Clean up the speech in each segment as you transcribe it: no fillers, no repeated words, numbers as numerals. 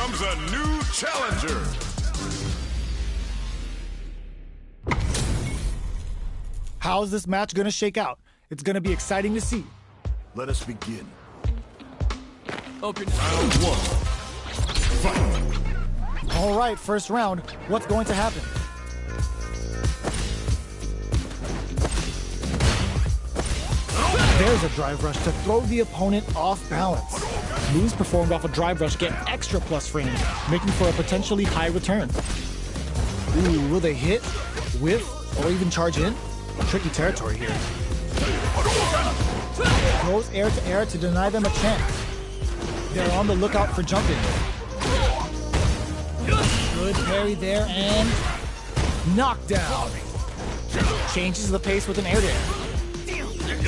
comes a new challenger. How's this match gonna shake out? It's gonna be exciting to see. Let us begin. Okay. Round one. Fight. All right, first round. What's going to happen? There's a drive rush to throw the opponent off balance. Moves performed off a drive rush get extra plus frames, making for a potentially high return. Ooh, will they hit, whiff, or even charge in? Tricky territory here. Throws air to air to deny them a chance. They're on the lookout for jumping. Good parry there and knockdown. Changes the pace with an air to air.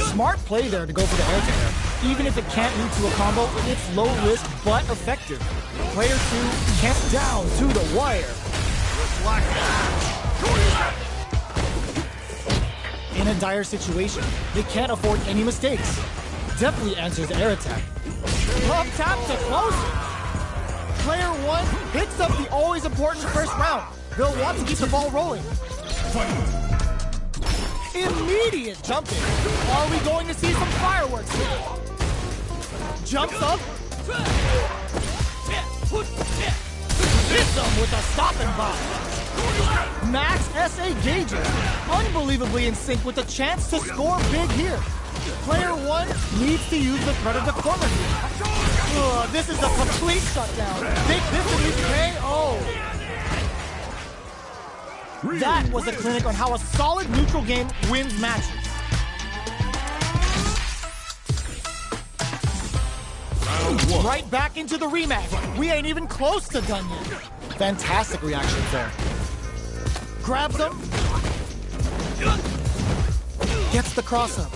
Smart play there to go for the air to air. Even if it can't lead to a combo, it's low risk but effective. Player 2 camped down to the wire. In a dire situation, they can't afford any mistakes. Definitely answers air attack. Love tap to close it. Player 1 picks up the always important first round. They'll want to keep the ball rolling. Immediate jumping. Are we going to see some fireworks here? Jumps up. Hits them with a stopping block. Max SA gauges. Unbelievably in sync with a chance to score big here. Player 1 needs to use the threat of the corner here. This is a complete shutdown. Take this and you KO. That was a clinic on how a solid neutral game wins matches. Right back into the rematch. We ain't even close to done yet. Fantastic reactions there. Grabs him. Gets the cross up.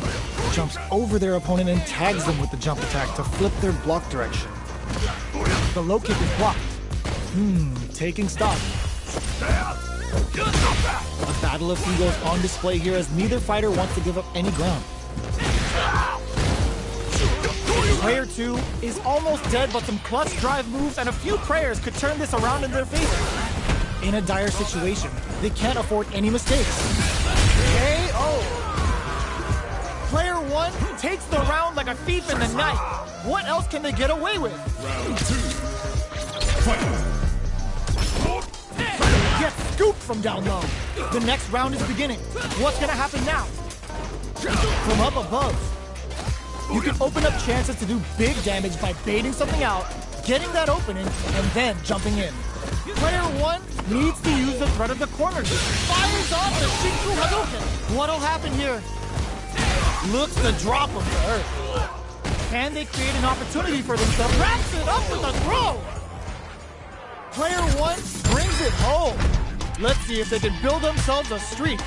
Jumps over their opponent and tags them with the jump attack to flip their block direction. The low kick is blocked. Taking stock. A battle of egos on display here as neither fighter wants to give up any ground. Player 2 is almost dead, but some clutch drive moves and a few prayers could turn this around in their favor. In a dire situation, they can't afford any mistakes. KO! Player 1 takes the round like a thief in the night. What else can they get away with? Round 2. Fight. Gets scooped from down low. The next round is beginning. What's gonna happen now? From up above, you can open up chances to do big damage by baiting something out, getting that opening, and then jumping in. Player 1 needs to use the threat of the corner. Fires off the Shinku Hadouken. What'll happen here? Looks to drop him to earth. Can they create an opportunity for themselves? Wraps it up with a throw! Player 1 brings it home. Let's see if they can build themselves a streak.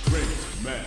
Great match.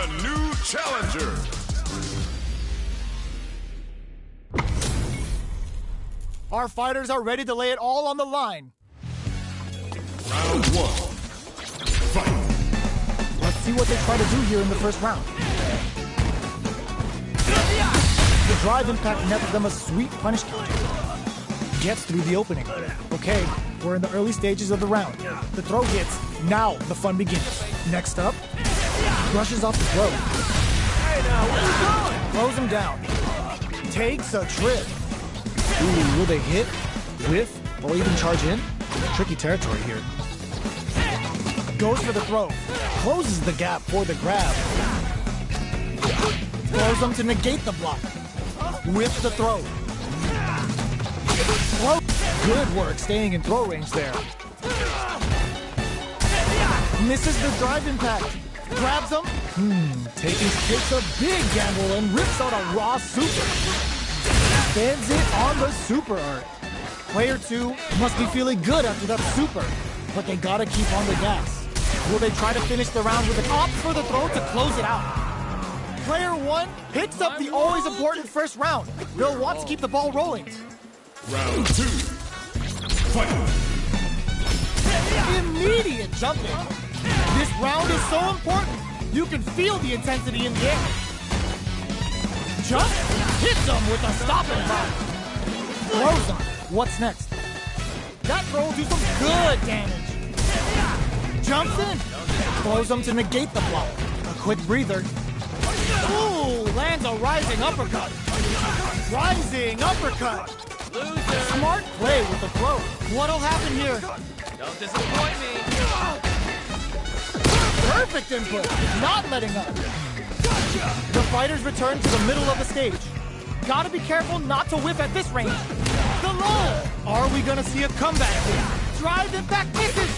a new challenger. Our fighters are ready to lay it all on the line. Round one. Fight. Let's see what they try to do here in the first round. The drive impact nets them a sweet punish counter. Gets through the opening. Okay, we're in the early stages of the round. The throw hits. Now the fun begins. Next up, brushes off the throw. Hey now, where you going? Throws him down. Takes a trip. Ooh, will they hit, whiff, or even charge in? Tricky territory here. Goes for the throw. Closes the gap for the grab. Throws him to negate the block. Whips the throw. Throw. Good work staying in throw range there. Misses the drive impact. Grabs him. Takes a big gamble and rips out a raw super. Spends it on the super art. Player 2 must be feeling good after that super, but they gotta keep on the gas. Will they try to finish the round with an opt for the throw to close it out? Player 1 picks up the always important first round. They'll want to keep the ball rolling. Round two. Fight. Immediate jumping. This round is so important. You can feel the intensity in the air. Jump, hits him with a stop and drop. Throws him. What's next? That throw will do some good damage. Jumps in. Throws him to negate the block. A quick breather. Ooh, lands a rising uppercut. Rising uppercut. Loser. Smart play with the throw. What'll happen here? Don't disappoint me. Perfect input. Not letting up. The fighters return to the middle of the stage. Gotta be careful not to whip at this range. The low. Are we gonna see a comeback here? Drive impact misses.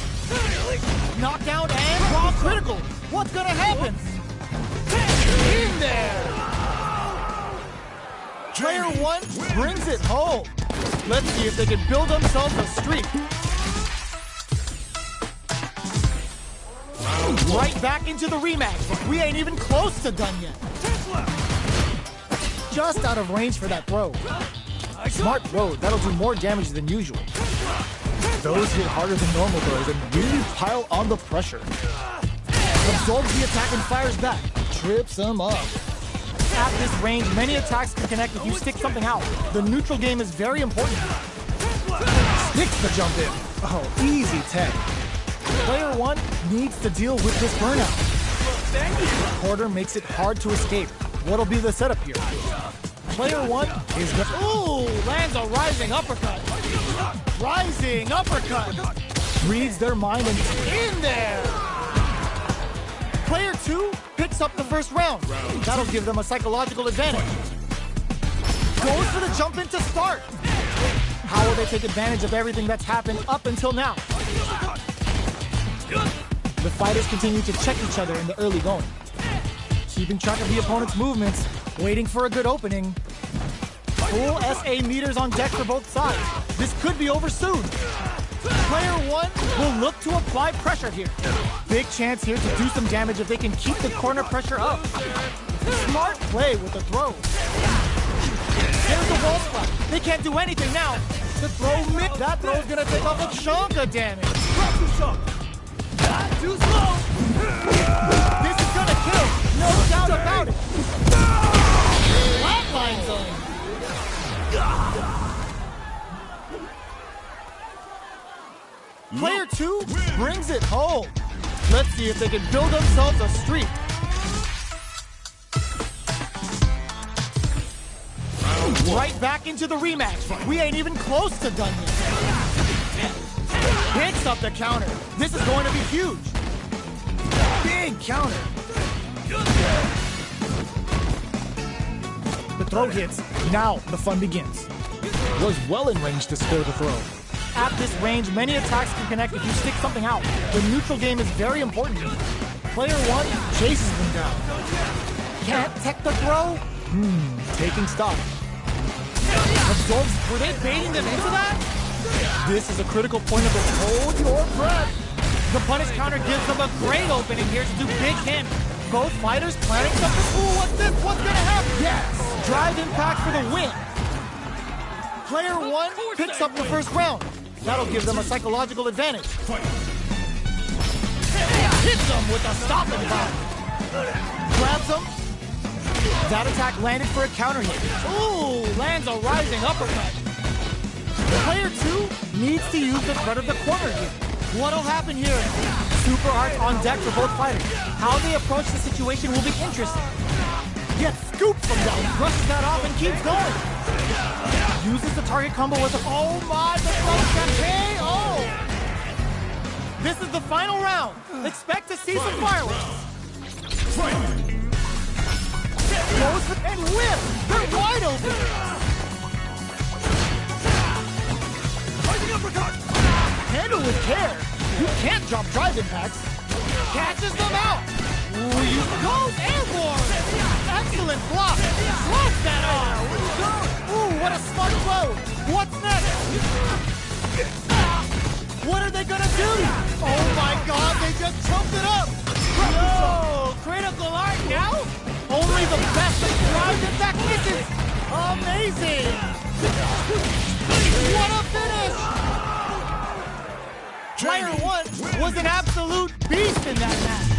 Knockdown and raw critical. What's gonna happen? In there. Player 1 brings it home. Let's see if they can build themselves a streak. Right back into the rematch. We ain't even close to done yet. Just out of range for that throw. Smart throw, that'll do more damage than usual. Those hit harder than normal throws and really pile on the pressure. Absorbs the attack and fires back. Trips them up. At this range, many attacks can connect if you stick something out. The neutral game is very important. Sticks the jump in. Oh, easy tech. Player 1 needs to deal with this burnout. Porter makes it hard to escape. What'll be the setup here? Player 1 is the... Ooh, lands a rising uppercut. Rising uppercut. Reads their mind and in there. Player 2 picks up the first round. That'll give them a psychological advantage. Goes for the jump in to start. How will they take advantage of everything that's happened up until now? The fighters continue to check each other in the early going. Keeping track of the opponent's movements, waiting for a good opening. Full SA meters on deck for both sides. This could be over soon. Player 1 will look to apply pressure here. Big chance here to do some damage if they can keep the corner pressure up. Smart play with the throw. There's the wall spot. They can't do anything now. The throw missed. That throw's gonna take off a chunk of damage. Too slow. This is gonna kill. No doubt about it. Flatline zone. Player 2 brings it home. Let's see if they can build themselves a streak. Right back into the rematch. We ain't even close to done yet. Picks up the counter. This is going to be huge. Big counter. The throw hits. Now the fun begins. Was well in range to score the throw. At this range, many attacks can connect if you stick something out. The neutral game is very important. Player 1 chases them down. Can't tech the throw? Taking stock. Absorbs. Were they baiting them into that? This is a critical point of this. Hold your breath. The punish counter gives them a great opening here to do big damage. Both fighters planning something. Ooh, what's this? What's gonna happen? Yes! Drive impact for the win. Player one picks up the first round. That'll give them a psychological advantage. Fight. Hits them with a stopping block. Grabs him. That attack landed for a counter hit. Ooh, lands a rising uppercut. Player two needs to use the threat of the corner here. What'll happen here? Super arts on deck for both fighters. How they approach the situation will be interesting. Gets scooped from down, brushes that off and keeps going. Uses the target combo with a... Oh my, the throw campaign! Oh! This is the final round. Expect to see some fireworks. Fight. Goes and whip! They're wide open! Rising uppercut. Handle with care. You can't drop drive impacts. Catches them out. Ooh, you goes airborne. Excellent block. Slows that off. Ooh, what a smart throw. What's next? What are they gonna do? Oh my God, they just trumped it up. Whoa! Critical art now? Only the best of drive impact misses. Amazing. What a finish. Player one was an absolute beast in that match.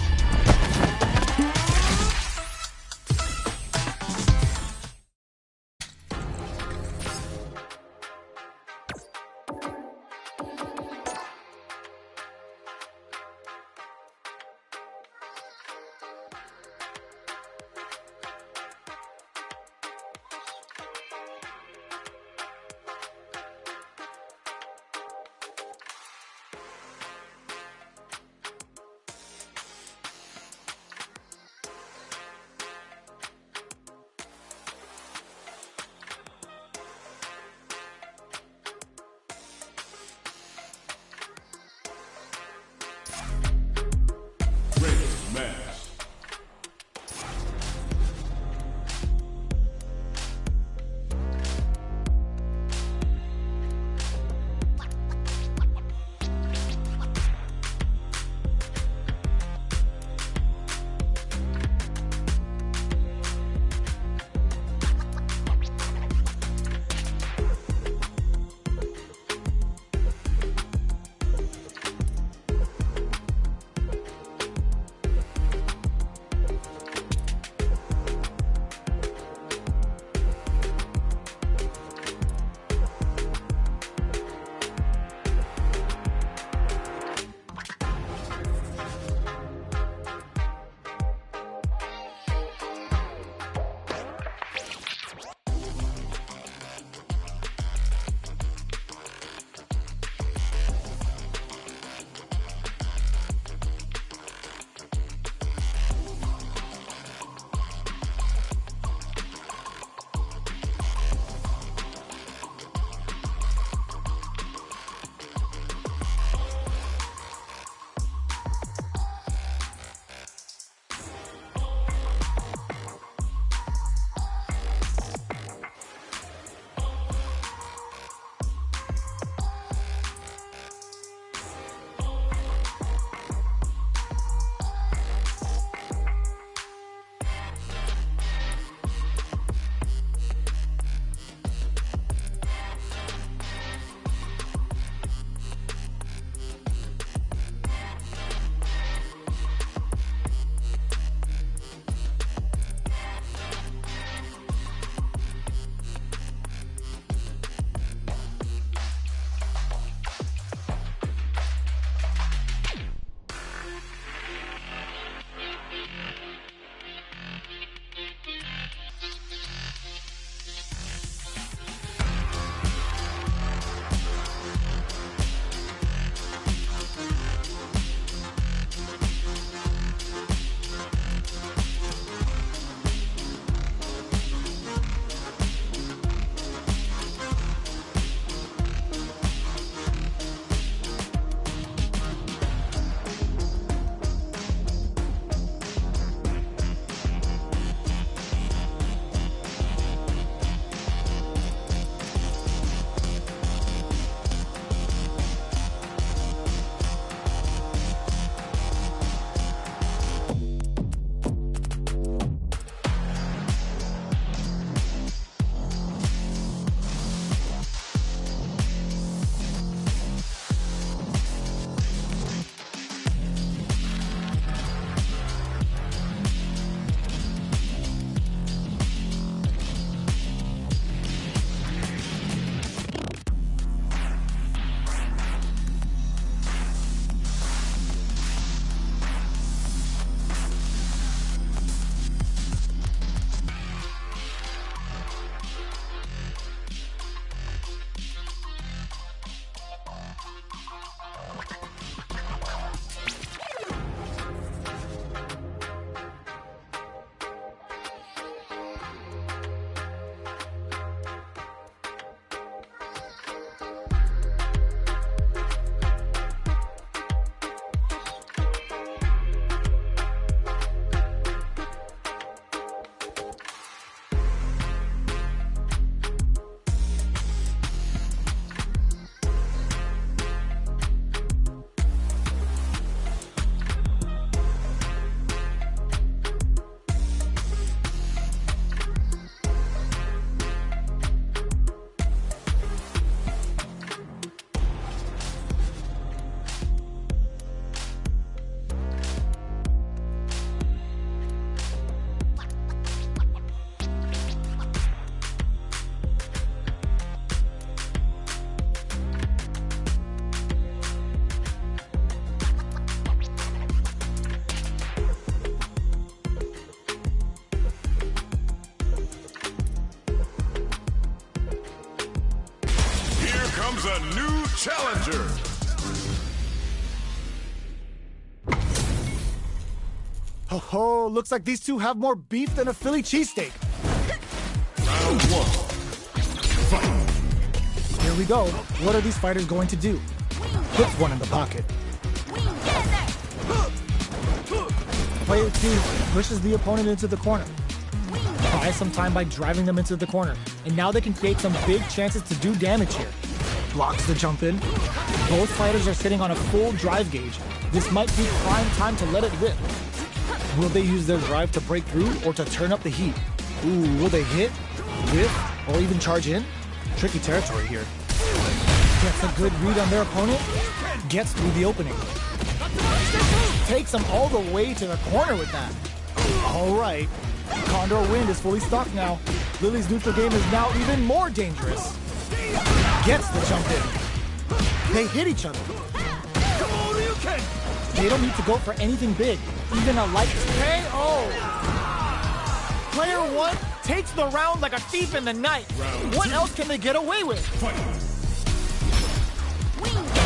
a new challenger. Ho ho, looks like these two have more beef than a Philly cheesesteak. Round one. Fight. Here we go. What are these fighters going to do? Puts one in the pocket. Player 2 pushes the opponent into the corner. Buys some time by driving them into the corner. And now they can create some big chances to do damage here. Blocks the jump in. Both fighters are sitting on a full drive gauge. This might be prime time to let it rip. Will they use their drive to break through or to turn up the heat? Ooh, will they hit, whiff, or even charge in? Tricky territory here. Gets a good read on their opponent. Gets through the opening. Takes them all the way to the corner with that. All right. Condor Wind is fully stocked now. Lily's neutral game is now even more dangerous. Gets the jump in. They hit each other. They don't need to go for anything big. Even a light KO. Player 1 takes the round like a thief in the night. What else can they get away with?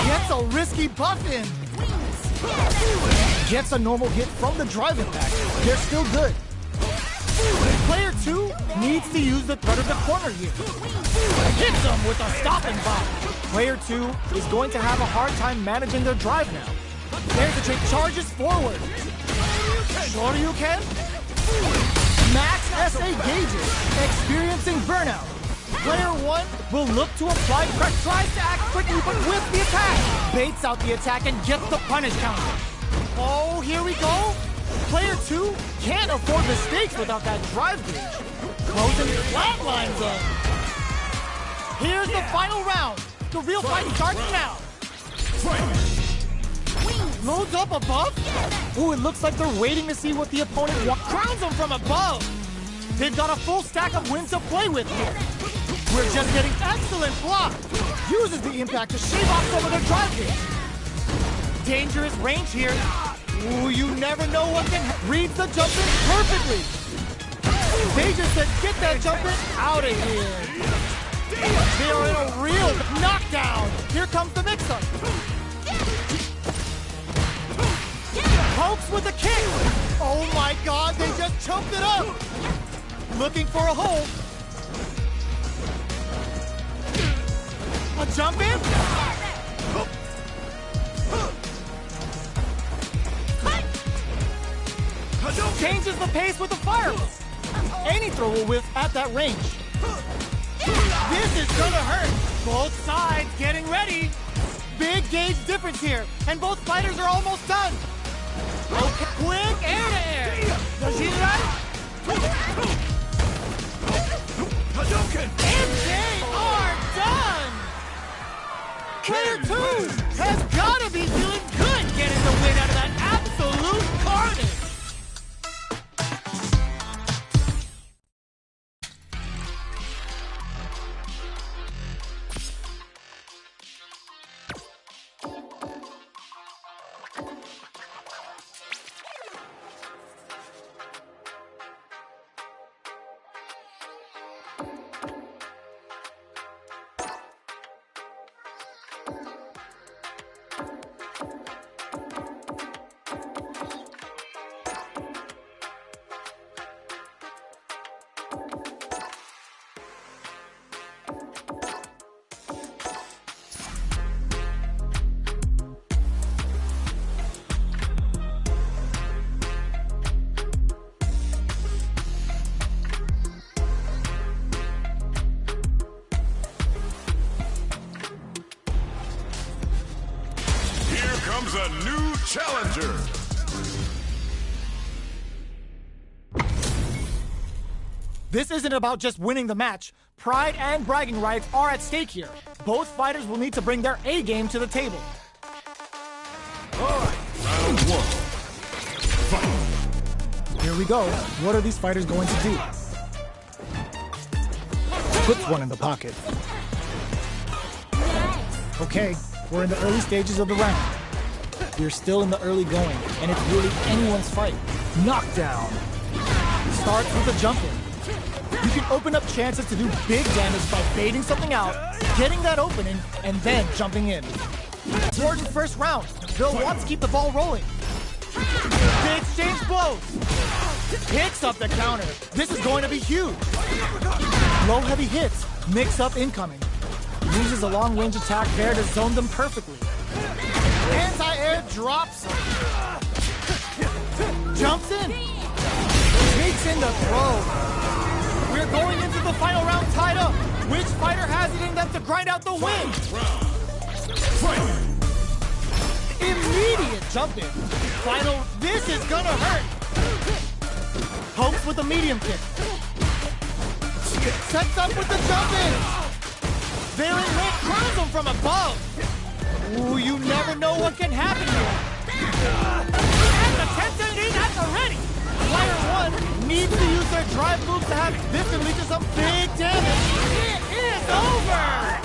Gets a risky buff in. Gets a normal hit from the drive impact. They're still good. Player 2 needs to use the threat of the corner here. Hits them with a stopping bomb. Player 2 is going to have a hard time managing their drive now. There's the trick, charges forward. Shoryuken? Max SA gauges, experiencing burnout. Player 1 will look to apply pressure, tries to act quickly, but with the attack. Baits out the attack and gets the punish counter. Oh, here we go. Player 2 can't afford mistakes without that drive gauge. Closing flatlines them. Here's the final round. The real fight starts now. Loads up above? Ooh, it looks like they're waiting to see what the opponent wants. Crowns them from above. They've got a full stack of wins to play with here. We're just getting excellent block. Uses the impact to shave off some of their drive gauge. Dangerous range here. Ooh, you never know what can reads the jump in perfectly. They just said, get that jump in out of here. They are in a real knockdown. Here comes the mix-up. Pokes with a kick. Oh my God, they just choked it up. Looking for a hole. A jump in. Changes the pace with the fireball. Any throw will whiff at that range. This is gonna hurt. Both sides getting ready. Big gauge difference here, and both fighters are almost done. Okay, quick air to air. Does he do that? And they are done. Player 2 has got to be feeling good getting the win out of that absolute carnage. Comes a new challenger. This isn't about just winning the match. Pride and bragging rights are at stake here. Both fighters will need to bring their A game to the table. All right, round 1. Fight. Here we go. What are these fighters going to do? Puts one in the pocket. Okay, we're in the early stages of the round. We're still in the early going, and it's really anyone's fight. Knockdown. Starts with a jump in. You can open up chances to do big damage by baiting something out, getting that opening, and then jumping in. Important first round. They'll want to keep the ball rolling. They exchange blows. Picks up the counter. This is going to be huge. Low heavy hits. Mix up incoming. Uses a long range attack there to zone them perfectly. Anti-air drops him. Jumps in. Takes in the throw. We're going into the final round tied up. Which fighter has it in them to grind out the win? Immediate jump in. Final, this is gonna hurt. Pokes with a medium kick. Sets up with the jump in. Veiling Wind crowns him from above. Ooh, you never know what can happen here. And the Tensei that's already. Player 1 needs to use their drive moves to have this can lead to some big damage. It is over!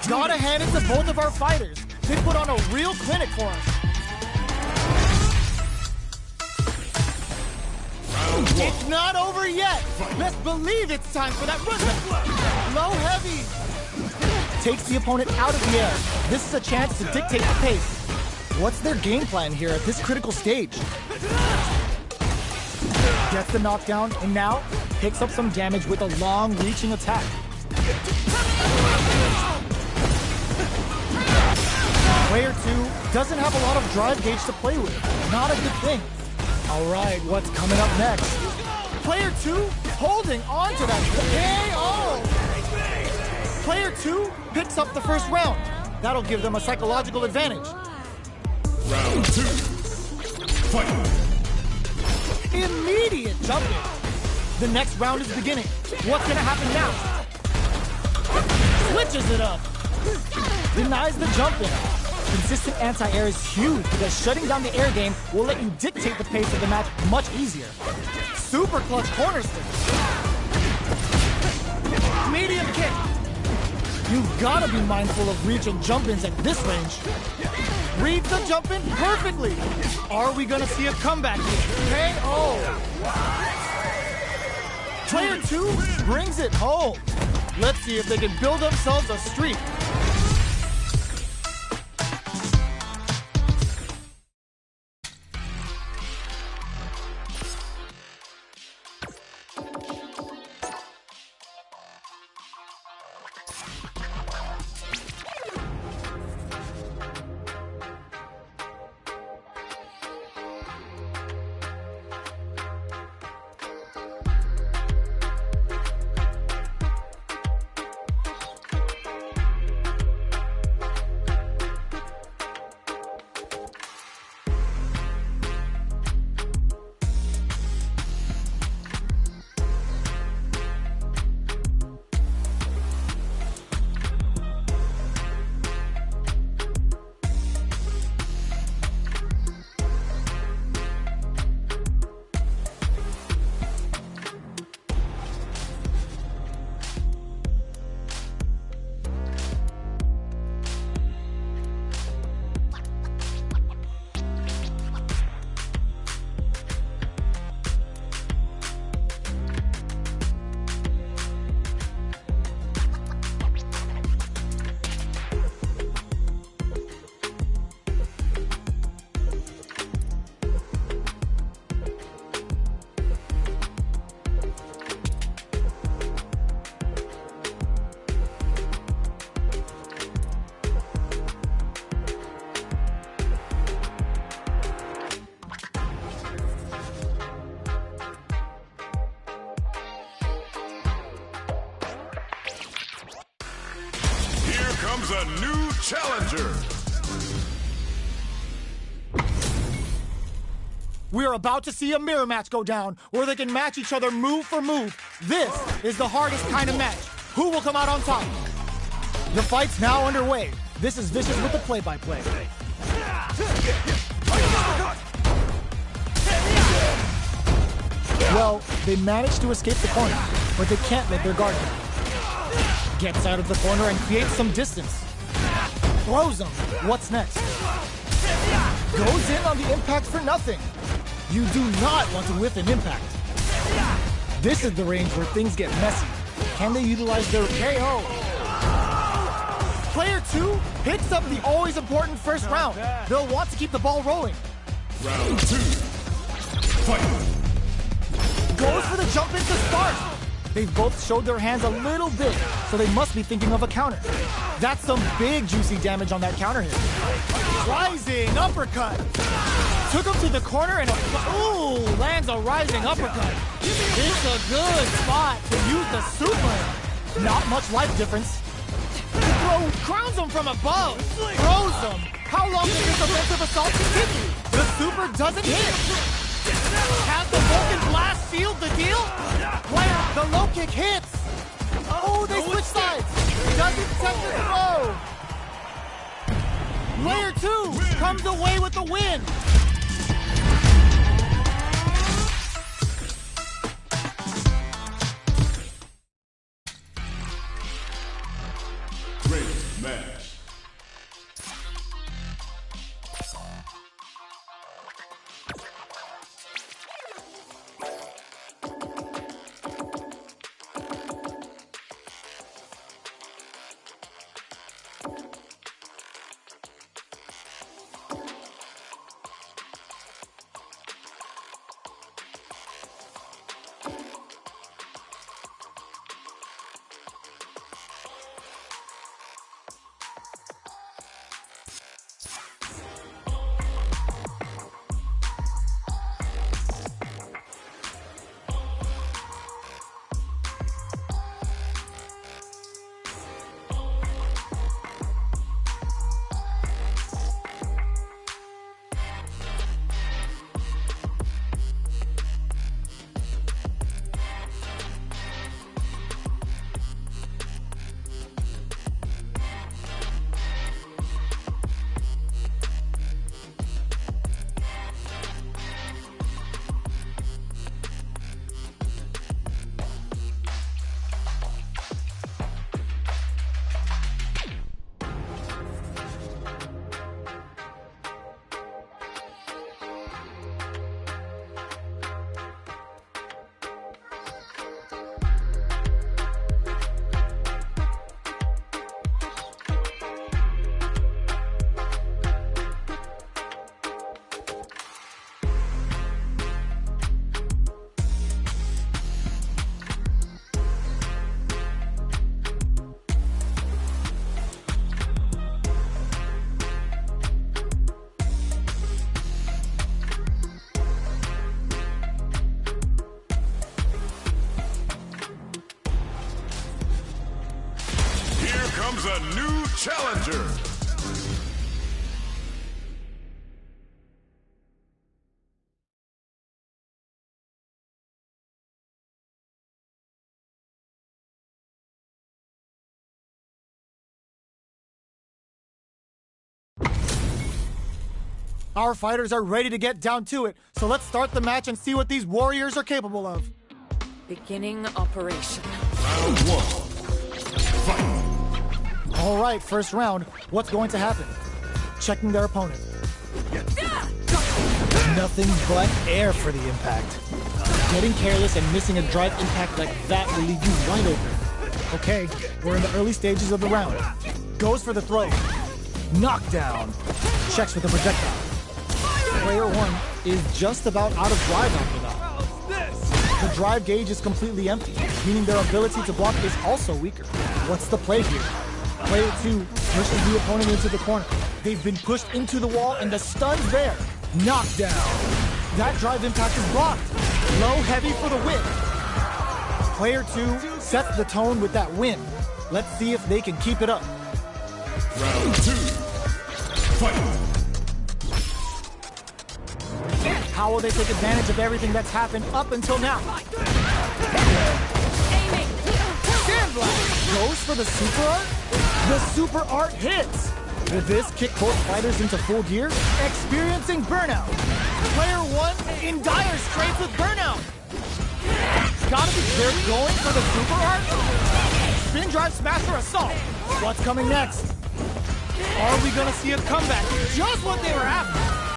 Gotta hand it to both of our fighters. They put on a real clinic for us. It's not over yet. Best believe it's time for that run. Low heavy. Takes the opponent out of the air. This is a chance to dictate the pace. What's their game plan here at this critical stage? Gets the knockdown and now picks up some damage with a long reaching attack. Player 2 doesn't have a lot of drive gauge to play with. Not a good thing. All right, what's coming up next? Player 2 holding on to that KO! Player 2 picks up the first round. That'll give them a psychological advantage. Round 2. Fight. Immediate jump in. The next round is beginning. What's gonna happen now? Switches it up. Denies the jump in. Consistent anti-air is huge because shutting down the air game will let you dictate the pace of the match much easier. Super clutch corner stick. Medium kick. You've gotta be mindful of reach and jump-ins at this range. Reads the jump-in perfectly. Are we gonna see a comeback here? KO. Player 2 brings it home. Let's see if they can build themselves a streak. Comes a new challenger. We're about to see a mirror match go down where they can match each other move for move. This is the hardest kind of match. Who will come out on top? The fight's now underway. This is Vicious with the play-by-play. Well, they managed to escape the corner, but they can't let their guard down. Gets out of the corner and creates some distance. Throws him. What's next? Goes in on the impact for nothing. You do not want to whiff an impact. This is the range where things get messy. Can they utilize their KO? Player 2 picks up the always important first round. They'll want to keep the ball rolling. Round 2. Fight! Goes for the jump in to start. They've both showed their hands a little bit, so they must be thinking of a counter. That's some big juicy damage on that counter hit. Rising uppercut. Took him to the corner and ooh, lands a rising uppercut. It's a good spot to use the super. Not much life difference. The throw crowns him from above. Throws him. How long can this offensive assault continue? The super doesn't hit. Has the Vulcan Blast sealed the deal? Player, the low kick hits. Oh, they switch sides. Doesn't set the throw. Player 2 comes away with the win. Great match. Comes a new challenger. Our fighters are ready to get down to it, so let's start the match and see what these warriors are capable of. Beginning operation. Round 1. Fight! All right, first round. What's going to happen? Checking their opponent. Nothing but air for the impact. Getting careless and missing a drive impact like that will leave you wide open. Okay, we're in the early stages of the round. Goes for the throw. Knockdown. Checks with the projectile. Player 1 is just about out of drive after that. The drive gauge is completely empty, meaning their ability to block is also weaker. What's the play here? Player 2 pushes the opponent into the corner. They've been pushed into the wall and the stun's there. Knockdown. That drive impact is blocked. Low heavy for the win. Player 2 sets the tone with that win. Let's see if they can keep it up. Round 2. Fight! How will they take advantage of everything that's happened up until now? Stand blast goes for the super art. The super art hits. Will this kick both fighters into full gear? Experiencing burnout. Player 1 in dire straits with burnout. Gotta be they're going for the super art. Spin drive smasher assault. What's coming next? Are we gonna see a comeback? Just what they were after.